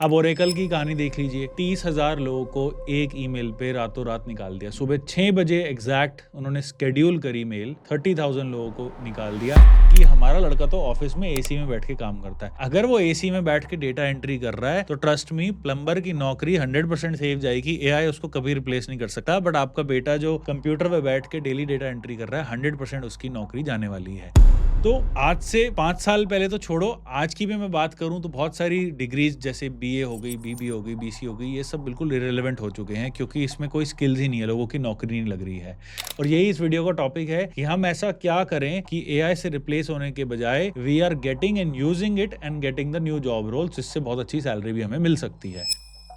अब ओरेकल की कहानी देख लीजिए। 30,000 लोगों को एक ईमेल पे रातों रात निकाल दिया। सुबह 6 बजे एग्जैक्ट उन्होंने स्केड्यूल करी मेल, 30,000 लोगों को निकाल दिया कि हमारा लड़का तो ऑफिस में एसी में बैठ के काम करता है। अगर वो एसी में बैठ के डेटा एंट्री कर रहा है तो ट्रस्ट मी, प्लम्बर की नौकरी 100% सेव जाएगी। एआई उसको कभी रिप्लेस नहीं कर सकता, बट आपका बेटा जो कंप्यूटर पे बैठ के डेली डेटा एंट्री कर रहा है, 100% उसकी नौकरी जाने वाली है। तो आज से 5 साल पहले तो छोड़ो, आज की भी मैं बात करूं तो बहुत सारी डिग्रीज जैसे बीए हो गई, बीबी हो गई, बीसी हो गई, ये सब बिल्कुल इरेलेवेंट हो चुके हैं क्योंकि इसमें कोई स्किल्स ही नहीं है, लोगों की नौकरी नहीं लग रही है। और यही इस वीडियो का टॉपिक है कि हम ऐसा क्या करें कि एआई से रिप्लेस होने के बजाय we are getting and using it and getting the new job roles, जिससे बहुत अच्छी सैलरी भी हमें मिल सकती है।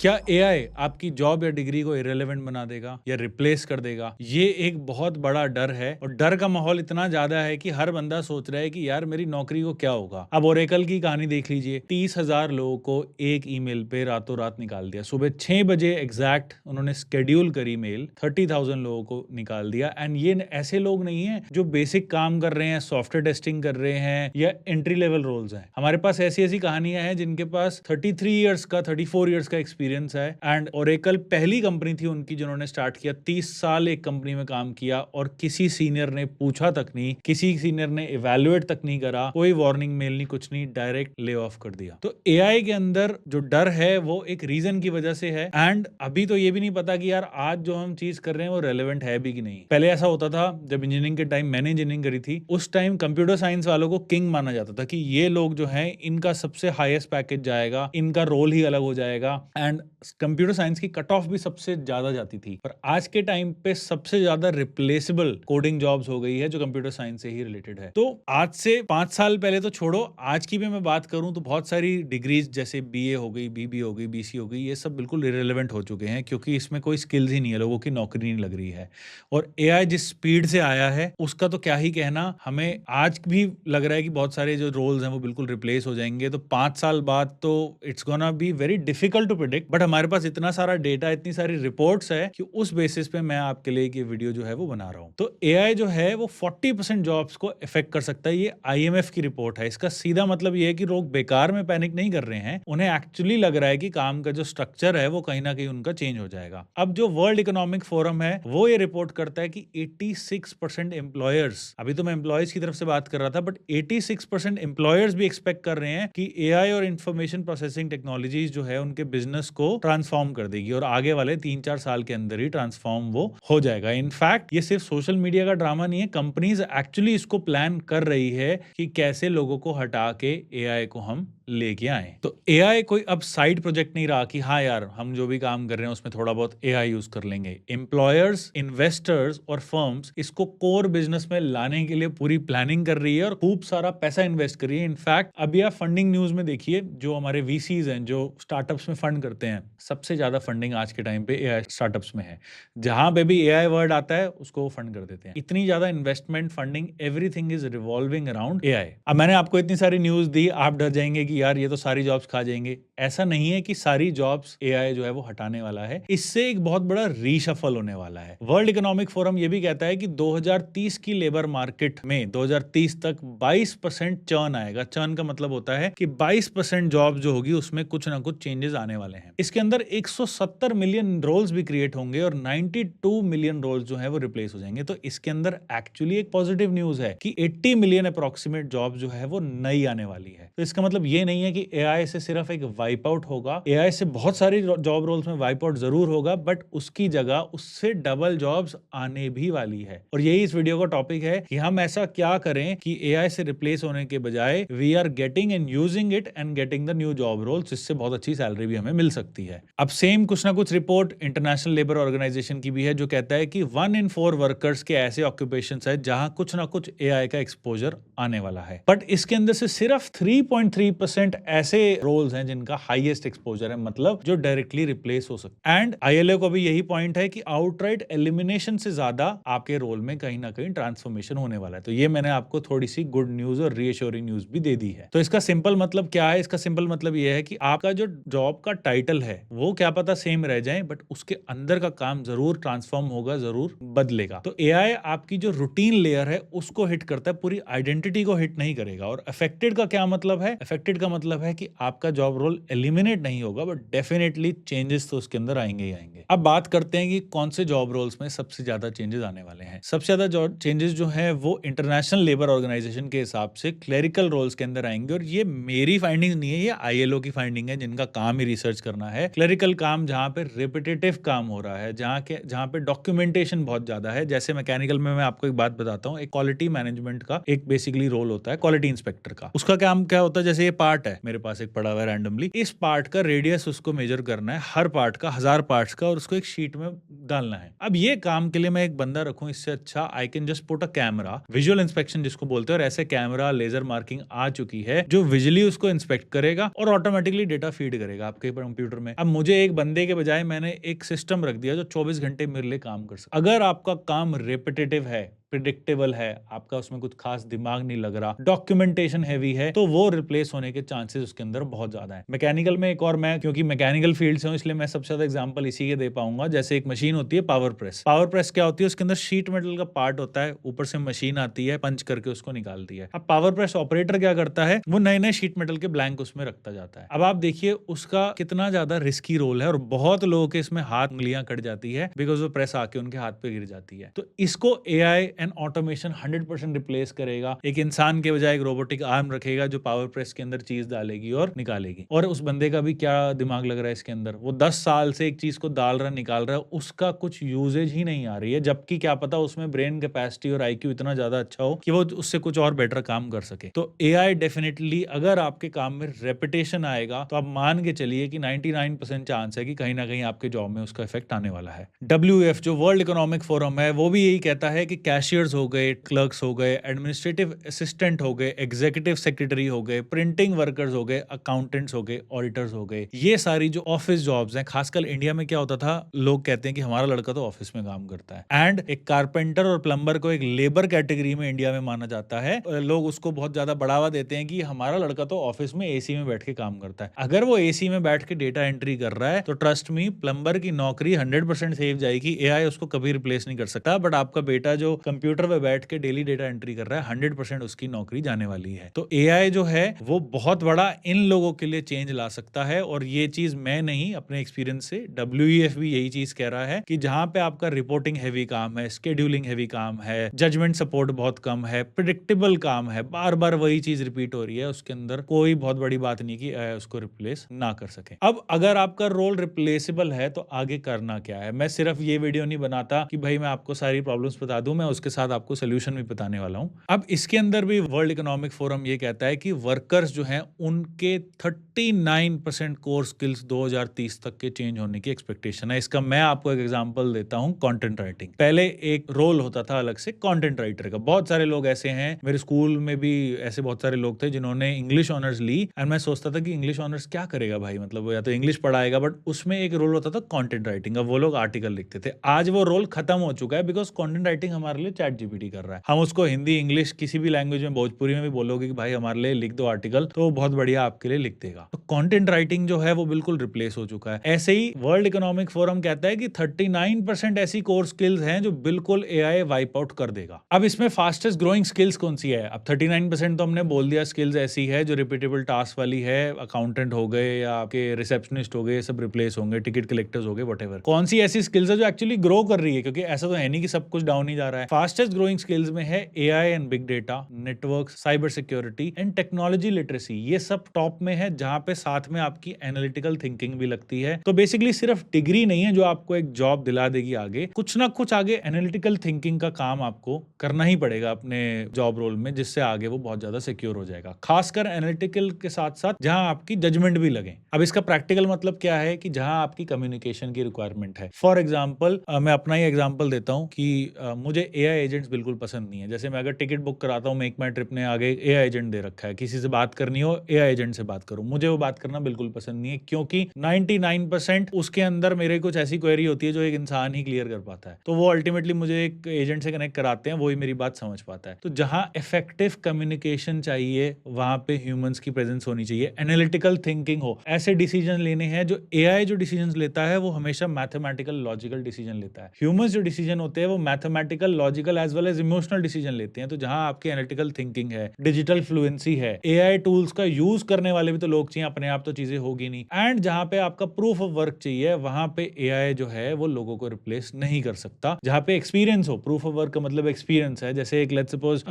क्या एआई आपकी जॉब या डिग्री को इरेलेवेंट बना देगा या रिप्लेस कर देगा? ये एक बहुत बड़ा डर है और डर का माहौल इतना ज्यादा है कि हर बंदा सोच रहा है कि यार मेरी नौकरी को क्या होगा। अब ओरेकल की कहानी देख लीजिए। 30,000 लोगों को एक ईमेल पे रातों रात निकाल दिया। सुबह 6 बजे एग्जैक्ट उन्होंने स्केड्यूल करी मेल, 30,000 लोगों को निकाल दिया। एंड ये ऐसे लोग नहीं है जो बेसिक काम कर रहे हैं, सॉफ्टवेयर टेस्टिंग कर रहे हैं या एंट्री लेवल रोल्स हैं। हमारे पास ऐसी ऐसी कहानियां हैं जिनके पास 33 ईयर्स का, 34 ईयर्स का एक्सपीरियंस है। एंड ओरेकल पहली कंपनी थी उनकी जिन्होंने स्टार्ट किया। 30 साल एक कंपनी में काम किया और किसी सीनियर ने पूछा तक नहीं, किसी सीनियर ने इवैल्यूएट तक नहीं करा, कोई वार्निंग मेल नहीं, कुछ नहीं, डायरेक्ट ले ऑफ कर दिया। तो एआई के अंदर जो डर है वो एक रीजन की वजह से है। एंड अभी तो ये भी नहीं पता कि यार आज जो हम चीज कर रहे हैं वो रेलेवेंट है भी कि नहीं। पहले ऐसा होता था, जब इंजीनियरिंग के टाइम मैंने इंजीनियरिंग करी थी, उस टाइम कंप्यूटर साइंस वालों को किंग माना जाता था कि ये लोग जो हैं इनका सबसे हाईएस्ट पैकेज जाएगा, इनका रोल ही अलग हो जाएगा। एंड कंप्यूटर साइंस की कट ऑफ भी सबसे ज्यादा जाती थी। पर आज के टाइम पे सबसे ज्यादा रिप्लेसेबल कोडिंग जॉब्स हो गई है जो कंप्यूटर साइंस से ही रिलेटेड है। तो आज से 5 साल पहले तो छोड़ो, आज की भी मैं बात करूं तो बहुत सारी डिग्रीज जैसे बीए हो गई, बीबी हो गई, बीसी हो गई, ये सब बिल्कुल इरेलेवेंट हो चुके हैं क्योंकि इसमें कोई स्किल्स ही नहीं है, लोगों की नौकरी नहीं लग रही है। और एआई जिस स्पीड से आया है उसका तो क्या ही कहना। हमें आज भी लग रहा है कि बहुत सारे जो रोल्स हैं वो बिल्कुल रिप्लेस हो जाएंगे। तो 5 साल बाद तो it's gonna be very difficult to predict, but हमारे पास इतना सारा डेटा, इतनी सारी रिपोर्ट्स है कि उस बेसिस पे मैं आपके लिए ये वीडियो जो है वो बना रहा हूं। तो एआई जो है वो 40% जॉब्स को इफेक्ट कर सकता है। ये आईएमएफ की रिपोर्ट है। इसका सीधा मतलब ये है कि लोग बेकार में पैनिक नहीं कर रहे हैं, उन्हें एक्चुअली लग रहा है कि काम का जो स्ट्रक्चर है वो कहीं ना कहीं उनका चेंज हो जाएगा। अब जो वर्ल्ड इकोनॉमिक फोरम है वो ये रिपोर्ट करता है कि 86% एम्प्लॉयर्स, अभी तो मैं एम्प्लॉयज की तरफ से बात कर रहा था, बट 86% एम्प्लॉयर्स भी एक्सपेक्ट कर रहे हैं कि एआई और इंफॉर्मेशन प्रोसेसिंग टेक्नोलॉजीज जो है उनके बिजनेस को ट्रांसफॉर्म कर देगी और आगे वाले 3-4 साल के अंदर ही ट्रांसफॉर्म वो हो जाएगा। इनफैक्ट ये सिर्फ सोशल मीडिया का ड्रामा नहीं है, कंपनीज एक्चुअली इसको प्लान कर रही है कि कैसे लोगों को हटा के एआई को हम लेके आए। तो एआई कोई अब साइड प्रोजेक्ट नहीं रहा कि हाँ यार हम जो भी काम कर रहे हैं उसमें थोड़ा बहुत एआई यूज कर लेंगे। एम्प्लॉयर्स, इन्वेस्टर्स और फर्म्स इसको कोर बिजनेस में लाने के लिए पूरी प्लानिंग कर रही है और खूब सारा पैसा इन्वेस्ट कर रही है। इनफैक्ट अभी आप फंडिंग न्यूज में देखिए, जो हमारे वीसीज हैं जो स्टार्टअप्स में फंड करते हैं, सबसे ज्यादा फंडिंग आज के टाइम पे एआई स्टार्टअप्स में है। जहां पे भी एआई वर्ड आता है उसको फंड कर देते हैं। इतनी ज्यादा investment, funding, everything is revolving around AI. अब मैंने आपको इतनी सारी न्यूज दी, आप डर जाएंगे कि यार ये तो सारी जॉब्स खा जाएंगे। ऐसा नहीं है कि सारी जॉब्स एआई जो है वो हटाने वाला है। इससे एक बहुत बड़ा रीशफल होने वाला है। वर्ल्ड इकोनॉमिक फोरम ये भी कहता है कि 2030 की लेबर मार्केट में 2030 तक 22% चर्न आएगा। चर्न का मतलब होता है कि 22% जॉब जो होगी उसमें कुछ ना कुछ चेंजेस आने वाले हैं। इसके अंदर 170 मिलियन रोल्स भी क्रिएट होंगे और 92 मिलियन रोल्स जो है वो रिप्लेस हो जाएंगे। तो इसके अंदर एक्चुअली एक पॉजिटिव न्यूज है कि 80 मिलियन अप्रोक्सीमेट जॉब जो है वो नई आने वाली है। तो इसका मतलब ये नहीं है कि एआई से सिर्फ एक वाइप आउट होगा। एआई से बहुत सारी जॉब रोल्स में वाइप आउट जरूर होगा, बट उसकी जगह उससे डबल जॉब्स आने भी वाली है। और यही इस वीडियो का टॉपिक है कि हम ऐसा क्या करें कि एआई से रिप्लेस होने के बजाय we are getting and using it and getting the new job roles, जिससे बहुत अच्छी सैलरी भी हमें मिल सकती है। अब सेम कुछ ना कुछ रिपोर्ट इंटरनेशनल लेबर ऑर्गेनाइजेशन की भी है जो कहता है कि 1 in 4 वर्कर्स के ऐसे ऑक्यूपेशंस है जहां कुछ ना कुछ एआई का एक्सपोजर आने वाला है। बट इसके अंदर से सिर्फ 3.3% ऐसे रोल्स हैं जिनका हाईएस्ट एक्सपोजर है, मतलब जो डायरेक्टली रिप्लेस हो सकते। एंड आईएलओ को भी यही पॉइंट है कि आउटराइट एलिमिनेशन से ज्यादा आपके रोल में कहीं ना कहीं ट्रांसफॉर्मेशन होने वाला है। तो ये मैंने आपको थोड़ी सी गुड न्यूज और रीअश्योरिंग न्यूज भी दे दी है। तो इसका सिंपल मतलब क्या है? इसका सिंपल मतलब ये है कि आपका जो जॉब का टाइटल टाइटल है वो क्या पता सेम रह जाए, बट उसके अंदर का काम जरूर ट्रांसफॉर्म होगा, जरूर बदलेगा। तो एआई आपकी जो रूटीन लेयर है उसको हिट करता है, पूरी आइडेंटिटी को हिट नहीं करेगा। और अफेक्टेड का क्या मतलब है? अफेक्टेड का मतलब है कि आपका जॉब रोल एलिमिनेट नहीं होगा, बट डेफिनेटली चेंजेस तो उसके अंदर आएंगे ही आएंगे। अब बात करते हैं कि कौन से जॉब रोल्स में सबसे ज्यादा चेंजेस आने वाले हैं। सबसे ज्यादा चेंजेस जो है वो इंटरनेशनल लेबर ऑर्गेनाइजेशन के हिसाब से क्लेरिकल रोल्स के अंदर आएंगे। और ये मेरी फाइंडिंग नहीं है, ये आईएलओ की फाइंडिंग है, जिनका काम ही रिसर्च करना है। क्लेरिकल काम जहां पे रिपीटेटिव काम हो रहा है, जहां पे डॉक्यूमेंटेशन बहुत ज्यादा है। जैसे मैकेनिकल में मैं आपको एक बात बताता हूँ, एक क्वालिटी मैनेजमेंट का एक बेसिकली रोल होता है क्वालिटी इंस्पेक्टर का। उसका काम क्या होता है? जैसे ये पार्ट है मेरे पास एक पड़ा हुआ है रैंडमली, इस पार्ट का रेडियस उसको मेजर करना है, हर पार्ट का 1000 पार्ट्स का, और उसको एक शीट में डालना है। अब ये काम के लिए मैं एक बंदा रखूं, इससे अच्छा I can just put a camera, visual inspection जिसको बोलते हैं। और ऐसे कैमरा लेजर मार्किंग आ चुकी है जो विजुअली उसको इंस्पेक्ट करेगा और ऑटोमेटिकली डेटा फीड करेगा आपके कंप्यूटर में। अब मुझे एक बंदे के बजाय मैंने एक सिस्टम रख दिया जो 24 घंटे मेरे लिए काम कर सकता। अगर आपका काम रिपीटेटिव है, प्रिडिक्टेबल है, आपका उसमें कुछ खास दिमाग नहीं लग रहा, डॉक्यूमेंटेशन हैवी है, तो वो रिप्लेस होने के चांसेस उसके अंदर बहुत ज्यादा है। मैकेनिकल में एक और, मैं क्योंकि मैकेनिकल फील्ड से हूं इसलिए मैं सबसे ज्यादा एग्जांपल इसी के दे पाऊंगा। जैसे एक मशीन होती है पावर प्रेस। पावर प्रेस क्या होती है? उसके अंदर शीट मेटल का पार्ट होता है, ऊपर से मशीन आती है, पंच करके उसको निकालती है। अब पावर प्रेस ऑपरेटर क्या करता है? वो नए नए शीट मेटल के ब्लैंक उसमें रखता जाता है। अब आप देखिए उसका कितना ज्यादा रिस्की रोल है, और बहुत लोगों के इसमें हाथ उंगलियां कट जाती है बिकॉज वो प्रेस आके उनके हाथ पे गिर जाती है। तो इसको एआई एंड ऑटोमेशन 100% रिप्लेस करेगा। एक इंसान के बजाय एक रोबोटिक आर्म रखेगा जो पावर प्रेस के अंदर चीज डालेगी और निकालेगी। और उस बंदे का भी क्या दिमाग लग रहा है इसके अंदर? वो 10 साल से एक चीज को डाल रहा निकाल रहा है, उसका कुछ यूजेज ही नहीं आ रही है, जबकि क्या पता उसमें ब्रेन कैपेसिटी और आईक्यू इतना ज्यादा अच्छा हो कि वो उससे कुछ और बेटर काम कर सके। तो एआई डेफिनेटली अगर आपके काम में रेपिटेशन आएगा तो आप मान के चलिए कि 99% चांस है कि कहीं ना कहीं आपके जॉब में उसका इफेक्ट आने वाला है। WEF जो वर्ल्ड इकोनॉमिक फोरम है वो भी यही कहता है कि कैशियर्स हो गए, क्लर्क्स हो गए, एडमिनिस्ट्रेटिव असिस्टेंट हो गए, एग्जीक्यूटिव सेक्रेटरी हो गए, प्रिंटिंग वर्कर्स हो गए, अकाउंटेंट्स हो गए, ऑडिटर्स हो गए, ये सारी जो ऑफिस जॉब्स हैं, खासकर इंडिया में क्या होता था, लोग कहते हैं कि हमारा लड़का तो ऑफिस में काम करता है। एंड एक कारपेंटर और प्लम्बर को एक लेबर कैटेगरी में इंडिया में माना जाता है। लोग उसको बहुत ज्यादा बढ़ावा देते हैं कि हमारा लड़का तो ऑफिस में एसी में बैठ के काम करता है। अगर वो एसी में बैठ के डेटा एंट्री कर रहा है तो ट्रस्ट मी, प्लम्बर की नौकरी 100% सेव जाएगी। एआई उसको कभी रिप्लेस नहीं कर सकता, बट आपका बेटा जो कंप्यूटर पे बैठ के डेली डेटा एंट्री कर रहा है, 100% उसकी नौकरी जाने वाली है। तो एआई जो है वो बहुत बड़ा इन लोगों के लिए चेंज ला सकता है। और ये चीज मैं नहीं, अपने एक्सपीरियंस से WEF भी यही चीज कह रहा है कि जहां पे आपका रिपोर्टिंग हैवी काम है, शेड्यूलिंग हैवी काम है, जजमेंट सपोर्ट बहुत कम है, प्रिडिक्टेबल काम है, बार बार वही चीज रिपीट हो रही है, उसके अंदर कोई बहुत बड़ी बात नहीं कि एआई उसको रिप्लेस ना कर सके। अब अगर आपका रोल रिप्लेसेबल है तो आगे करना क्या है? मैं सिर्फ ये वीडियो नहीं बनाता कि भाई मैं आपको सारी प्रॉब्लम्स बता दूं, मैं उसके साथ आपको सोल्यूशन भी बताने वाला हूं। अब इसके अंदर भी वर्ल्ड इकोनॉमिक फोरम ये कहता है कि वर्कर्स जो हैं उनके 39% कोर स्किल्स 2030 तक के चेंज होने की एक्सपेक्टेशन है। इसका मैं आपको एक एग्जांपल देता हूं, कंटेंट राइटिंग। पहले एक रोल होता था अलग से कंटेंट राइटर का। बहुत सारे लोग ऐसे हैं, मेरे स्कूल में भी ऐसे बहुत सारे लोग थे जिन्होंने इंग्लिश ऑनर्स ली, एंड मैं सोचता था कि इंग्लिश ऑनर्स क्या करेगा भाई, मतलब वो या तो इंग्लिश पढ़ाएगा, बट उसमें एक रोल होता था कंटेंट राइटिंग का, वो लोग आर्टिकल लिखते थे। आज वो रोल खत्म हो चुका है बिकॉज कंटेंट राइटिंग हमारे लिए चैट जीपीटी कर रहा है। हम उसको हिंदी, इंग्लिश, किसी भी लैंग्वेज में, भोजपुरी में भी बोलोगे कि भाई हमारे लिए लिख दो आर्टिकल, तो वो बहुत बढ़िया आपके लिए लिख देगा। तो कंटेंट राइटिंग जो है वो बिल्कुल रिप्लेस हो चुका है। ऐसे ही वर्ल्ड इकोनॉमिक फोरम कहता है कि 39% ऐसी कोर स्किल्स हैं जो बिल्कुल एआई वाइप आउट कर देगा। अब इसमें फास्टेस्ट ग्रोइंग स्किल्स कौन सी है? अब 39% तो हमने बोल दिया स्किल्स ऐसी है जो रिपीटेबल टास्क वाली है, अकाउंटेंट हो गए या आपके रिसेप्शनिस्ट हो गए, सब रिप्लेस होंगे, टिकट कलेक्टर्स हो गए, व्हाटएवर। कौन सी ऐसी स्किल्स है जो एक्चुअली ग्रो कर रही है? क्योंकि ऐसा तो है नहीं कि सब कुछ डाउन ही जा रहा है। फास्टेस्ट ग्रोइंग स्किल्स में है AI and big data, network, cyber security and technology literacy. ये सब टॉप में है, जहां पे साथ में आपकी एनालिटिकल थिंकिंग भी लगती है। तो बेसिकली सिर्फ डिग्री नहीं है जो आपको एक जॉब दिला देगी, आगे कुछ ना कुछ आगे एनालिटिकल थिंकिंग का काम आपको करना ही पड़ेगा अपने जॉब रोल में, जिससे आगे वो बहुत ज्यादा सिक्योर हो जाएगा। खासकर एनालिटिकल के साथ साथ जहां आपकी जजमेंट भी लगे। अब इसका प्रैक्टिकल मतलब क्या है कि जहां आपकी कम्युनिकेशन की रिक्वायरमेंट है। फॉर एग्जाम्पल मैं अपना ही एग्जाम्पल देता हूं कि मुझे एआई AI एजेंट्स बिल्कुल पसंद नहीं है। जैसे मैं अगर टिकट बुक कराता हूँ मेक माई ट्रिप ने आगे AI एजेंट दे रखा है, किसी से बात करनी हो AI एजेंट से बात करूँ, मुझे वो बात करना बिल्कुल पसंद नहीं है, क्योंकि 99% उसके अंदर मेरे कुछ ऐसी क्वेरी होती है जो एक इंसान ही क्लियर कर पाता है। तो वो अल्टीमेटली मुझे एक एजेंट से कनेक्ट कराते हैं, वही मेरी बात समझ पाता है। तो जहां इफेक्टिव कम्युनिकेशन चाहिए वहां पे ह्यूमंस की प्रेजेंस होनी चाहिए, एनालिटिकल थिंकिंग हो, ऐसे डिसीजन लेने हैं। जो AI जो डिसीजन लेता है वो हमेशा मैथमेटिकल लॉजिकल डिसीजन लेता है। ह्यूमंस जो डिसीजन होते हैं वो mathematical logical as well as emotional decision लेते हैं। तो जहां आपकी एनालिटिकल थिंकिंग है, डिजिटल फ्लुएंसी है, AI टूल्स का यूज करने वाले भी तो लोग चाहिए, अपने आप तो चीजें होगी नहीं। एंड जहां पे आपका प्रूफ ऑफ वर्क चाहिए वहां पे AI जो है वो लोगों को रिप्लेस नहीं कर सकता। जहां पे एक्सपीरियंस हो, प्रूफ ऑफ वर्क का मतलब एक्सपीरियंस है। जैसे एक लेट्स सपोज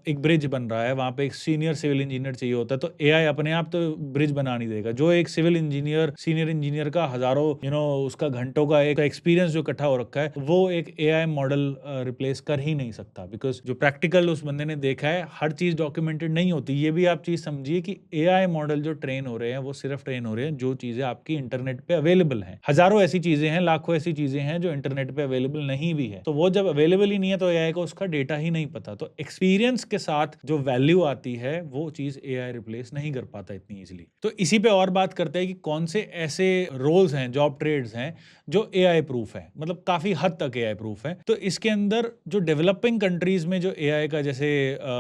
एक ब्रिज बन रहा है, वहां पे एक सीनियर सिविल इंजीनियर चाहिए होता है, तो AI अपने आप तो ब्रिज बना नहीं देगा। जो एक सिविल इंजीनियर सीनियर इंजीनियर का हजारों उसका घंटों का एक एक्सपीरियंस जो इकट्ठा हो रखा है, वो एक AI मॉडल रिप्लेस कर ही नहीं सकता। बिकॉज जो प्रैक्टिकल उस बंदे ने देखा है, हर चीज डॉक्यूमेंटेड नहीं होती। ये भी आप चीज समझिए कि AI मॉडल जो ट्रेन हो रहे हैं वो सिर्फ ट्रेन हो रहे हैं जो चीजें आपकी इंटरनेट पे अवेलेबल हैं। हजारों ऐसी चीजें हैं, लाखों ऐसी चीजें हैं जो इंटरनेट पे अवेलेबल नहीं भी है। तो वो जब अवेलेबल ही नहीं है तो AI को उसका डेटा ही नहीं पता। तो एक्सपीरियंस के साथ जो वैल्यू आती है वो चीज AI रिप्लेस नहीं कर पाता इतनी इजीली। तो इसी पे और बात करते हैं कि कौन से ऐसे रोल्स हैं, जॉब ट्रेड्स हैं जो AI प्रूफ है, मतलब काफी हद तक AI प्रूफ है। तो इसके अंदर जो डेवलपिंग कंट्रीज में जो AI का, जैसे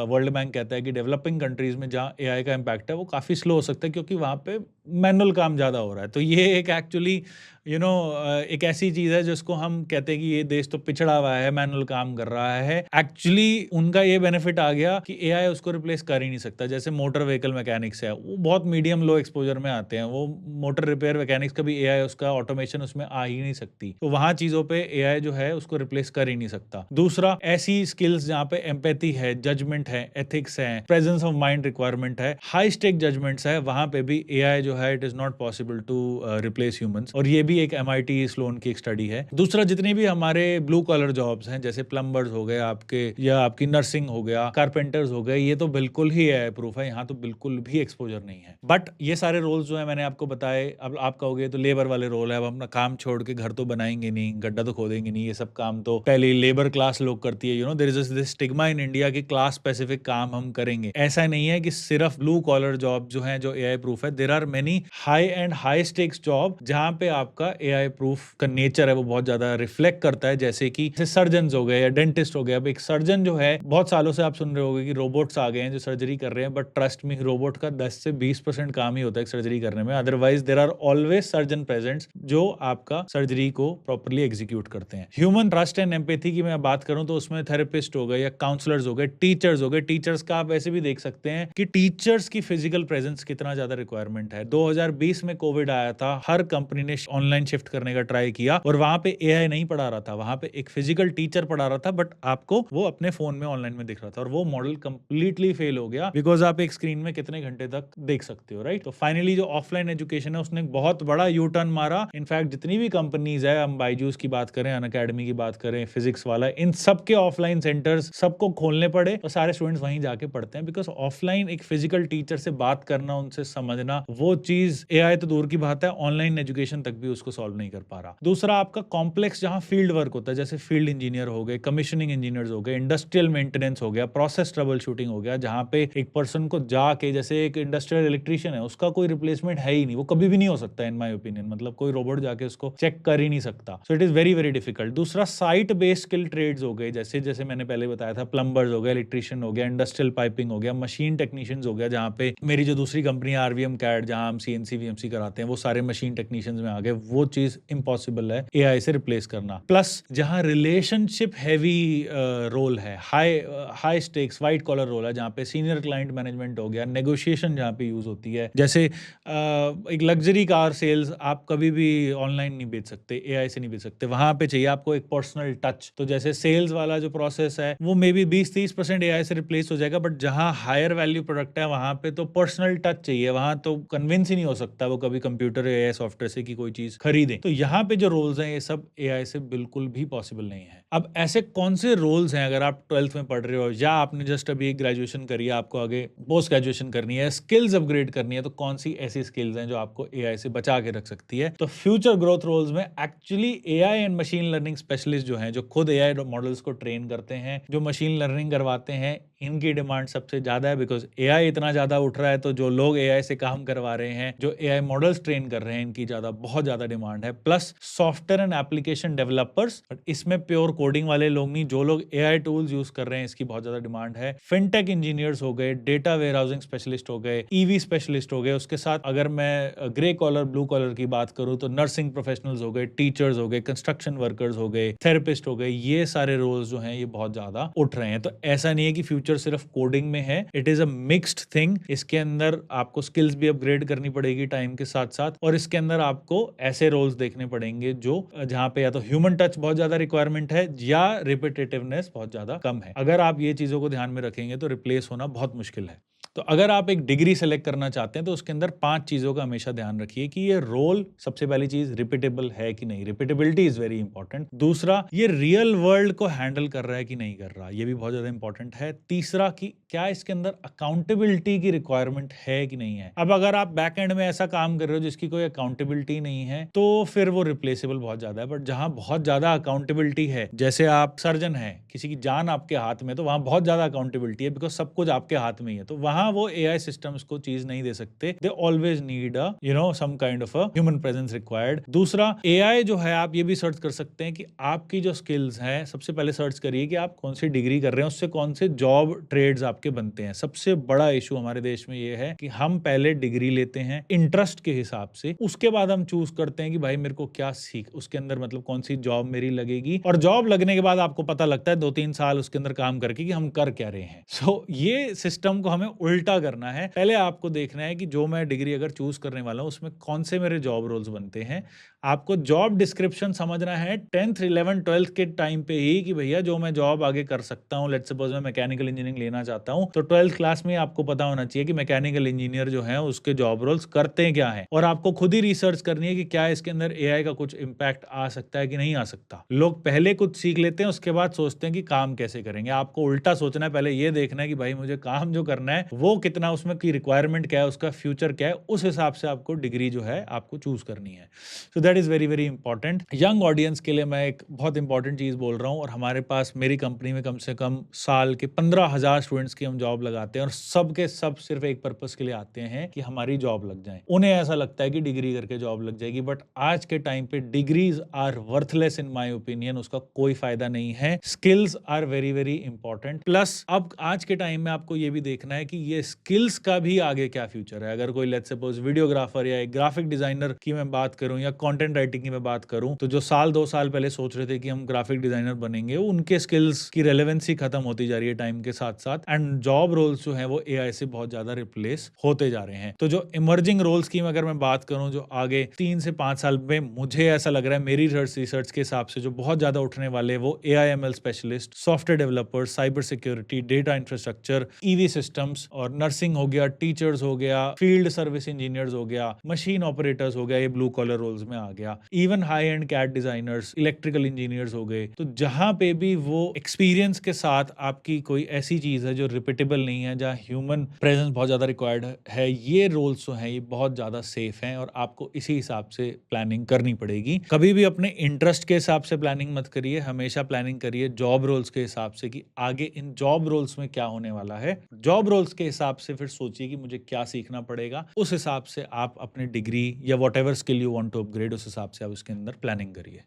वर्ल्ड बैंक कहता है कि डेवलपिंग कंट्रीज में जहां AI का इम्पैक्ट है वो काफी स्लो हो सकता है, क्योंकि वहां पे मैनुअल काम ज्यादा हो रहा है। तो ये एक एक्चुअली एक ऐसी चीज है जिसको हम कहते हैं कि ये देश तो पिछड़ा हुआ है, मैनुअल काम कर रहा है। एक्चुअली उनका ये बेनिफिट आ गया कि AI उसको रिप्लेस कर ही नहीं सकता। जैसे मोटर व्हीकल मैकेनिक्स है, वो बहुत मीडियम लो एक्सपोजर में आते हैं, वो मोटर रिपेयर मैकेनिक्स का भी AI उसका ऑटोमेशन उसमें आ ही नहीं सकती। तो वहां चीजों पे AI जो है उसको रिप्लेस कर ही नहीं सकता। दूसरा, ऐसी स्किल्स जहां पे एम्पैथी है, जजमेंट है, एथिक्स है, प्रेजेंस ऑफ माइंड रिक्वायरमेंट है, हाई स्टेक जजमेंट्स है, वहां पे भी AI जो है it is not possible to replace humans. और ये भी एक MIT स्लोन की एक स्टडी है। दूसरा, जितनी भी हमारे ब्लू कॉलर जॉब्स हैं, जैसे प्लम्बर्स हो गए आपके, या आपकी नर्सिंग हो गया, कारपेंटर्स हो गए, ये तो बिल्कुल ही AI प्रूफ है, यहाँ तो बिल्कुल भी एक्सपोजर नहीं है। बट ये सारे रोल्स जो है मैंने आपको बताए, अब आप कहोगे तो लेबर वाले रोल है, अब अपना काम छोड़ के घर तो बनाएंगे नहीं, गड्ढा तो खोदेंगे नहीं, ये सब काम तो पहले लेबर क्लास लोग करती है। There is this stigma in India कि क्लास स्पेसिफिक काम हम करेंगे। ऐसा नहीं है कि सिर्फ ब्लू कॉलर जॉब जो है जो AI प्रूफ है। There are many high end high stakes job जहां पे आपका AI प्रूफ का नेचर है वो बहुत ज्यादा रिफ्लेक्ट करता है। जैसे कि सर्जन हो गए या डेंटिस्ट हो गए। अब एक सर्जन जो है, बहुत सालों से आप सुन रहे होंगे कि रोबोट्स आ गए हैं जो सर्जरी कर रहे हैं, बट ट्रस्ट मी, रोबोट का 10 से 20% काम ही होता है सर्जरी करने में। Otherwise there are always surgeon present जो आपका सर्जरी को प्रॉपर्ली एग्जीक्यूट करते हैं। ह्यूमन ट्रस्ट एंड एम्पैथी की मैं बात करूं तो उसमें थेरेपिस्ट हो गए या काउंसलर्स हो गए, टीचर्स हो गए। टीचर्स का आप वैसे भी देख सकते हैं कि टीचर्स की फिजिकल प्रेजेंस कितना ज्यादा रिक्वायरमेंट है। 2020 में कोविड आया था, हर कंपनी ने ऑनलाइन शिफ्ट करने का ट्राई किया और वहां पे AI नहीं पढ़ा रहा था, वहां पे एक फिजिकल टीचर पढ़ा रहा था, बट आपको वो अपने फोन में ऑनलाइन में दिख रहा था। और वो मॉडल कंप्लीटली फेल हो गया, बिकॉज आप एक स्क्रीन में कितने घंटे तक देख सकते हो, राइट। तो फाइनली जो ऑफलाइन एजुकेशन है उसने बहुत बड़ा यू टर्न मारा। इनफैक्ट जितनी भी कंपनीज है, हम बायजूस की बात करें, अनअकैडमी की बात करें, फिजिक्स वाला, इन सबके ऑफलाइन सेंटर्स सबको खोलने पड़े और सारे स्टूडेंट्स वहीं जाके पढ़ते हैं। बिकॉज ऑफलाइन एक फिजिकल टीचर से बात करना, उनसे समझना, वो चीज AI तो दूर की बात है, ऑनलाइन एजुकेशन तक भी उसको सॉल्व नहीं कर पा रहा। दूसरा, आपका कॉम्प्लेक्स जहां फील्ड वर्क होता है, जैसे फील्ड इंजीनियर हो गए, कमीशनिंग इंजीनियर्स हो गए, इंडस्ट्रियल मेंटेनेंस हो गया, प्रोसेस ट्रबल शूटिंग हो गया, जहां पे एक पर्सन को जाके, जैसे एक इंडस्ट्रियल इलेक्ट्रिशियन है, उसका कोई रिप्लेसमेंट है ही नहीं, वो कभी भी नहीं हो सकता इन माय ओपिनियन। मतलब कोई रोबोट जाके उसको चेक कर ही नहीं सकता। So it is very very difficult. दूसरा, साइट बेस्ड स्किल ट्रेड्स हो गए, जैसे जैसे मैंने पहले बताया था, प्लम्बर्स हो गए, इलेक्ट्रिशियन हो गया, इंडस्ट्रियल पाइपिंग हो गया, मशीन टेक्नीशियंस हो गया, जहां पे मेरी जो दूसरी कंपनी RVM CAD, जहां हम CNC VMC कराते हैं, वो सारे मशीन टेक्नीशियंस में आ गए। वो चीज इम्पॉसिबल है AI से रिप्लेस करना। प्लस जहां रिलेशनशिप हैवी रोल है, high stakes white collar role है, जहां पे सीनियर क्लाइंट मैनेजमेंट हो गया, नेगोशिएशन जहां पे यूज होती है, जैसे एक लग्जरी कार सेल्स आप कभी भी ऑनलाइन नहीं बेच सकते, AI से नहीं बेच सकते, वहां पे चाहिए आपको एक पर्सनल टच। तो जैसे सेल्स वाला जो प्रोसेस है वो मे बी 20-30% AI से रिप्लेस हो जाएगा, बट जहां हायर वैल्यू प्रोडक्ट है वहां पे तो पर्सनल टच चाहिए, वहां तो कन्विंस कन्विंस ही नहीं हो सकता वो कभी कंप्यूटर या एआई सॉफ्टवेयर से कि कोई चीज खरीदें। तो यहाँ पे जो रोल्स हैं ये सब एआई से बिल्कुल भी पॉसिबल नहीं है। अब ऐसे कौन से रोल्स हैं, अगर आप 12th में पढ़ रहे हो या आपने जस्ट अभी ग्रेजुएशन करी है, आपको आगे पोस्ट ग्रेजुएशन करनी है, स्किल्स अपग्रेड करनी है, तो कौन सी ऐसी स्किल्स हैं जो आपको एआई से बचा के रख सकती है? तो फ्यूचर ग्रोथ रोल्स में actually AI and machine learning specialist जो हैं, जो खुद एआई मॉडल्स को ट्रेन करते हैं, जो मशीन लर्निंग करवाते हैं, इनकी डिमांड सबसे ज्यादा है। बिकॉज एआई इतना ज्यादा उठ रहा है, तो जो लोग एआई से काम करवा रहे हैं, जो एआई मॉडल्स ट्रेन कर रहे हैं, इनकी बहुत ज्यादा डिमांड है। Plus software and application developers, but इसमें प्योर कोडिंग वाले लोग नहीं, जो लोग एआई टूल्स यूज कर रहे हैं, इसकी बहुत ज्यादा डिमांड है। फिनटेक इंजीनियर्स हो गए, डेटा वेयर हाउसिंग स्पेशलिस्ट हो गए, ईवी स्पेशलिस्ट हो गए। उसके साथ अगर मैं ग्रे कॉलर ब्लू कॉलर की बात करूं तो नर्सिंग प्रोफेशनल्स हो गए, टीचर्स हो गए, कंस्ट्रक्शन वर्कर्स हो गए, थेरेपिस्ट हो गए। ये सारे रोल्स जो हैं ये बहुत ज्यादा उठ रहे हैं। तो ऐसा नहीं है कि फ्यूचर सिर्फ कोडिंग में है, it is a mixed thing. इसके अंदर आपको स्किल्स भी अपग्रेड करनी पड़ेगी टाइम के साथ साथ, और इसके अंदर आपको ऐसे रोल्स देखने पड़ेंगे जो जहां पे या तो ह्यूमन टच बहुत ज्यादा रिक्वायरमेंट है या रिपीटेटिवनेस बहुत ज्यादा कम है। अगर आप ये चीजों को ध्यान में रखेंगे तो रिप्लेस होना बहुत मुश्किल है। तो अगर आप एक डिग्री सेलेक्ट करना चाहते हैं तो उसके अंदर 5 चीजों का हमेशा ध्यान रखिए कि ये रोल, सबसे पहली चीज, रिपीटेबल है कि नहीं, रिपीटेबिलिटी इज वेरी इंपॉर्टेंट। दूसरा, ये रियल वर्ल्ड को हैंडल कर रहा है कि नहीं कर रहा, ये भी बहुत ज्यादा इंपॉर्टेंट है। तीसरा, कि क्या इसके अंदर अकाउंटेबिलिटी की रिक्वायरमेंट है कि नहीं है। अब अगर आप बैक एंड में ऐसा काम कर रहे हो जिसकी कोई अकाउंटेबिलिटी नहीं है तो फिर वो रिप्लेसेबल बहुत ज्यादा है। बट जहां बहुत ज्यादा अकाउंटेबिलिटी है, जैसे आप सर्जन है, किसी की जान आपके हाथ में, तो वहां बहुत ज्यादा अकाउंटेबिलिटी है, बिकॉज सब कुछ आपके हाथ में ही है। तो वहां वो एआई सिस्टम्स को चीज नहीं दे सकते। They always need a some kind of a human presence required. दूसरा, एआई जो है, आप ये भी सर्च कर सकते हैं कि आपकी जो स्किल्स हैं, सबसे पहले सर्च करिए कि आप कौन सी डिग्री कर रहे हैं, उससे कौन से जॉब ट्रेड्स आपके बनते हैं। सबसे बड़ा इशू हमारे देश में ये है कि हम पहले डिग्री लेते हैं इंटरेस्ट के हिसाब से, उसके बाद हम चूज करते हैं कि भाई मेरे को क्या सीख, उसके अंदर मतलब कौन सी जॉब मेरी लगेगी, और जॉब लगने के बाद आपको पता लगता है 2-3 साल उसके अंदर काम करके कि हम कर क्या रहे हैं। सो ये सिस्टम को हमें उल्टा करना है। पहले आपको देखना है कि जो मैं डिग्री अगर चूज करने वाला हूं उसमें कौन से मेरे जॉब रोल्स बनते हैं। आपको जॉब डिस्क्रिप्शन समझना है 10th 11th 12th के टाइम पे ही कि भैया जो मैं जॉब आगे कर सकता हूं, लेट्स सपोज मैं मैकेनिकल इंजीनियरिंग लेना चाहता हूं, तो 12th क्लास में आपको पता होना चाहिए कि मैकेनिकल इंजीनियर जो है उसके जॉब रोल्स करते क्या है, और आपको खुद ही रिसर्च करनी है कि क्या इसके अंदर एआई का कुछ इंपैक्ट आ सकता है कि नहीं आ सकता। लोग पहले कुछ सीख लेते हैं, उसके बाद सोचते हैं कि काम कैसे करेंगे। आपको उल्टा सोचना है, पहले ये देखना है कि भाई मुझे काम जो करना है वो कितना, उसमें की रिक्वायरमेंट क्या है, उसका फ्यूचर क्या है, उस हिसाब से आपको डिग्री जो है आपको चूज करनी है। So that is very very important. Young audience के लिए मैं एक बहुत इंपॉर्टेंट चीज बोल रहा हूँ, और हमारे पास मेरी कंपनी में कम से कम साल के 15,000 स्टूडेंट्स की हम जॉब लगाते हैं, और सब के सब सिर्फ एक पर्पस के लिए आते हैं कि हमारी जॉब लग जाए। उन्हें ऐसा लगता है कि डिग्री करके जॉब लग जाएगी, बट आज के टाइम पे degrees are worthless in my opinion, उसका कोई फायदा नहीं है। Skills are very very important. Plus अब आज के टाइम में आपको ये भी देखना है कि ये स्किल्स का भी आगे क्या फ्यूचर है। अगर कोई लेट्स सपोज वीडियोग्राफर या एक ग्राफिक डिजाइनर की मैं बात करूं या कंटेंट राइटिंग की मैं बात करूं, तो जो 1-2 साल पहले सोच रहे थे कि हम ग्राफिक डिजाइनर बनेंगे, उनके स्किल्स की रेलेवेंसी खत्म होती जा रही है टाइम के साथ साथ, एंड जॉब रोल्स जो है वो एआई से बहुत ज्यादा रिप्लेस होते जा रहे हैं। तो जो इमर्जिंग रोल्स की अगर मैं बात करूं, जो आगे 3 से 5 साल में मुझे ऐसा लग रहा है, मेरी रिसर्च के हिसाब से जो बहुत ज्यादा उठने वाले, वो AIML specialist, software developer, cyber security, data infrastructure, EV systems, और नर्सिंग हो गया, टीचर्स हो गया, फील्ड सर्विस इंजीनियर्स हो गया, मशीन ऑपरेटर्स हो गया, ये ब्लू कॉलर रोल्स में आ गया, even high end CAD designers, electrical engineers हो गए। तो जहां पे भी वो एक्सपीरियंस के साथ आपकी कोई ऐसी चीज है जो रिपीटेबल नहीं है, जहां ह्यूमन प्रेजेंस बहुत ज्यादा रिक्वायर्ड है, ये रोल्स जो हैं ये बहुत ज्यादा सेफ हैं, और आपको इसी हिसाब से प्लानिंग करनी पड़ेगी। कभी भी अपने इंटरेस्ट के हिसाब से प्लानिंग मत करिए, हमेशा प्लानिंग करिए जॉब रोल्स के हिसाब से कि आगे इन जॉब रोल्स में क्या होने वाला है। जॉब रोल्स के हिसाब से फिर सोचिए कि मुझे क्या सीखना पड़ेगा, उस हिसाब से आप अपनी डिग्री या whatever skill you want to upgrade, उस हिसाब से आप उसके अंदर प्लानिंग करिए।